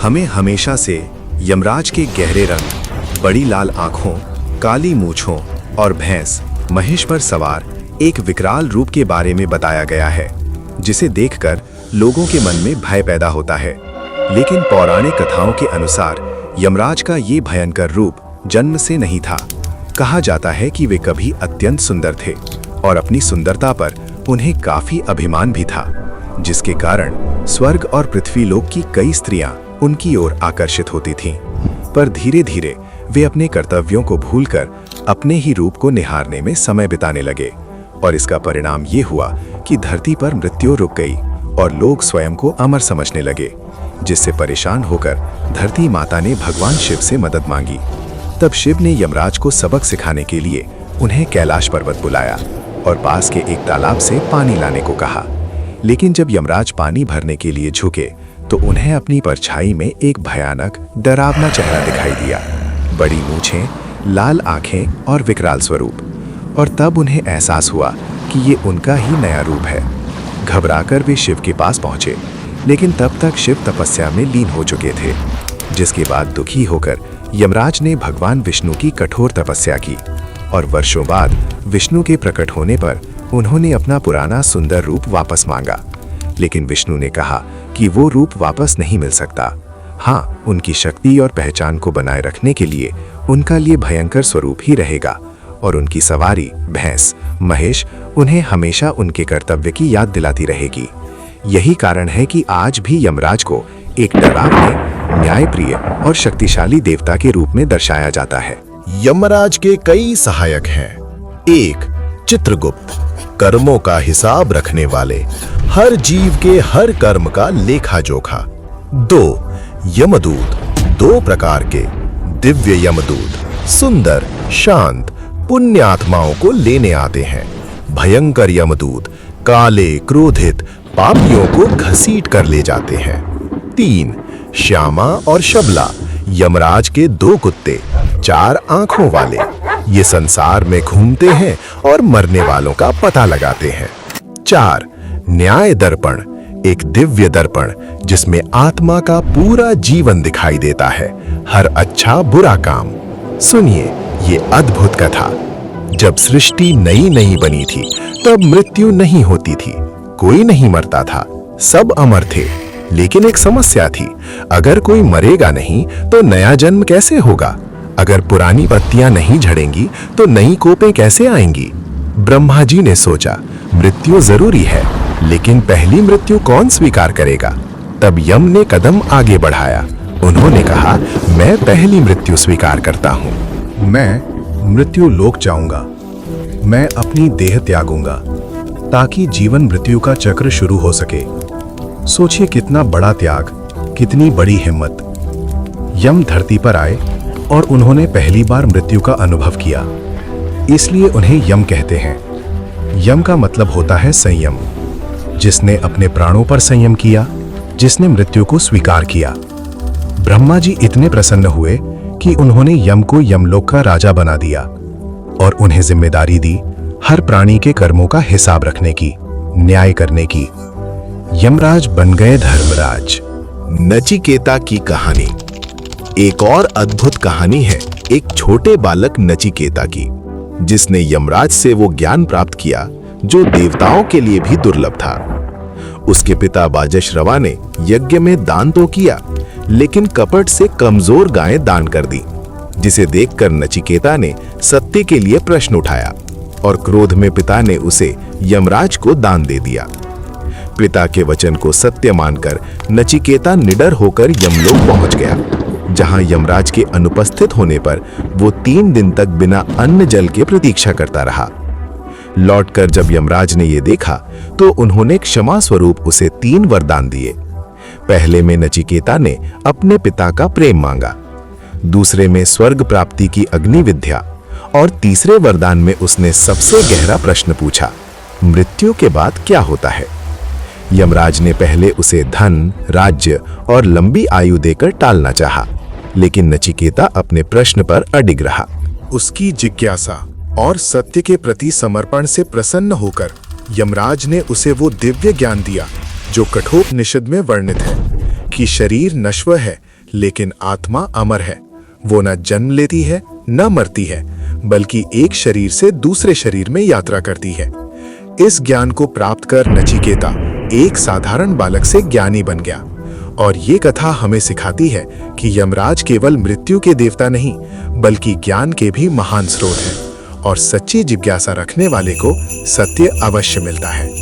हमें हमेशा से यमराज के गहरे रंग, बड़ी लाल आंखों, काली मूंछों और भैंस महिष पर सवार एक विकराल रूप के बारे में बताया गया है, जिसे देखकर लोगों के मन में भय पैदा होता है। लेकिन पौराणिक कथाओं के अनुसार यमराज का ये भयंकर रूप जन्म से नहीं था। कहा जाता है कि वे कभी अत्यंत सुंदर थे और अपनी सुंदरता पर उन्हें काफी अभिमान भी था, जिसके कारण स्वर्ग और पृथ्वी लोक की कई स्त्रियां उनकी ओर आकर्षित होती थीं। पर धीरे धीरे वे अपने कर्तव्यों को भूलकर अपने ही रूप को निहारने में समय बिताने लगे और इसका परिणाम ये हुआ कि धरती पर मृत्यु रुक गई और लोग स्वयं को अमर समझने लगे, जिससे परेशान होकर धरती माता ने भगवान शिव से मदद मांगी। तब शिव ने यमराज को सबक सिखाने के लिए उन्हें कैलाश पर्वत बुलाया और पास के एक तालाब से पानी लाने को कहा। लेकिन जब यमराज पानी भरने के लिए झुके तो उन्हें अपनी परछाई में एक भयानक डरावना चेहरा दिखाई दिया, बड़ी मूंछें, लाल आंखें और विकराल स्वरूप। और तब उन्हें एहसास हुआ कि ये उनका ही नया रूप है। घबराकर वे शिव के पास पहुंचे, लेकिन तब तक शिव तपस्या में लीन हो चुके थे, जिसके बाद दुखी होकर यमराज ने भगवान विष्णु की कठोर तपस्या की और वर्षों बाद विष्णु के प्रकट होने पर उन्होंने अपना पुराना सुंदर रूप वापस मांगा। लेकिन विष्णु ने कहा कि वो रूप वापस नहीं मिल सकता। हाँ, उनकी शक्ति और पहचान को बनाए रखने के लिए उनका लिए भयंकर स्वरूप ही रहेगा और उनकी सवारी भैंस महेश उन्हें हमेशा उनके कर्तव्य की याद दिलाती रहेगी। यही कारण है कि आज भी यमराज को एक डरावने, न्यायप्रिय और शक्तिशाली देवता के रूप में दर्शाया जाता है। यमराज के कई सहायक हैं। 1. चित्रगुप्त, कर्मों का हिसाब रखने वाले, हर जीव के हर कर्म का लेखा जोखा। 2. यमदूत, 2 प्रकार के, दिव्य यमदूत, सुंदर, शांत, पुण्य आत्माओं को लेने आते हैं। भयंकर यमदूत, काले, क्रोधित, पापियों को घसीट कर ले जाते हैं। 3. श्यामा और शबला, यमराज के 2 कुत्ते, 4 आंखों वाले, ये संसार में घूमते हैं और मरने वालों का पता लगाते हैं। 4. न्याय दर्पण, एक दिव्य दर्पण जिसमें आत्मा का पूरा जीवन दिखाई देता है, हर अच्छा बुरा काम। सुनिए ये अद्भुत कथा। जब सृष्टि नई नई बनी थी तब मृत्यु नहीं होती थी, कोई नहीं मरता था, सब अमर थे। लेकिन एक समस्या थी, अगर कोई मरेगा नहीं तो नया जन्म कैसे होगा? अगर पुरानी पत्तियां नहीं झड़ेंगी तो नई कोपें कैसे आएंगी? ब्रह्मा जी ने सोचा मृत्यु जरूरी है, लेकिन पहली मृत्यु कौन स्वीकार करेगा? तब यम ने कदम आगे बढ़ाया। उन्होंने कहा, मैं पहली मृत्यु स्वीकार करता हूँ। मैं मृत्यु लोक जाऊंगा। मैं अपनी देह त्यागूंगा ताकि जीवन मृत्यु का चक्र शुरू हो सके। सोचिए कितना बड़ा त्याग, कितनी बड़ी हिम्मत। यम धरती पर आए और उन्होंने पहली बार मृत्यु का अनुभव किया, इसलिए उन्हें यम कहते हैं। यम का मतलब होता है संयम। जिसने अपने प्राणों पर संयम किया, जिसने मृत्यु को स्वीकार किया। ब्रह्मा जी इतने प्रसन्न हुए कि उन्होंने यम को यमलोक का राजा बना दिया और उन्हें जिम्मेदारी दी हर प्राणी के कर्मों का हिसाब रखने की, न्याय करने की। यमराज बन गए धर्मराज। नचिकेता की कहानी। एक और अद्भुत कहानी है एक छोटे बालक नचिकेता की, जिसने यमराज से वो ज्ञान प्राप्त किया जो देवताओं के लिए भी दुर्लभ था। उसके पिता बाजश्रवा ने यज्ञ में दान तो किया, लेकिन कपट से कमजोर गायें दान कर दी, जिसे देखकर नचिकेता ने सत्य के लिए प्रश्न उठाया और क्रोध में पिता ने उसे यमराज को दान दे दिया। पिता के वचन को सत्य मानकर नचिकेता निडर होकर यमलोक पहुंच गया, जहां यमराज के अनुपस्थित होने पर वो 3 दिन तक बिना अन्न जल के प्रतीक्षा करता रहा। लौटकर जब यमराज ने ये देखा तो उन्होंने क्षमा स्वरूप उसे 3 वरदान दिए। पहले में नचिकेता ने अपने पिता का प्रेम मांगा, दूसरे में स्वर्ग प्राप्ति की अग्नि विद्या और तीसरे वरदान में उसने सबसे गहरा प्रश्न पूछा, मृत्यु के बाद क्या होता है? यमराज ने पहले उसे धन, राज्य और लंबी आयु देकर टालना चाहा, लेकिन नचिकेता अपने प्रश्न पर अडिग रहा। उसकी जिज्ञासा और सत्य के प्रति समर्पण से प्रसन्न होकर यमराज ने उसे वो दिव्य ज्ञान दिया जो कठोपनिषद में वर्णित है कि क्योंकि शरीर नश्वर है लेकिन आत्मा अमर है। वो न जन्म लेती है न मरती है, बल्कि एक शरीर से दूसरे शरीर में यात्रा करती है। इस ज्ञान को प्राप्त कर नचिकेता एक साधारण बालक से ज्ञानी बन गया। और ये कथा हमें सिखाती है कि यमराज केवल मृत्यु के देवता नहीं, बल्कि ज्ञान के भी महान स्रोत हैं, और सच्ची जिज्ञासा रखने वाले को सत्य अवश्य मिलता है।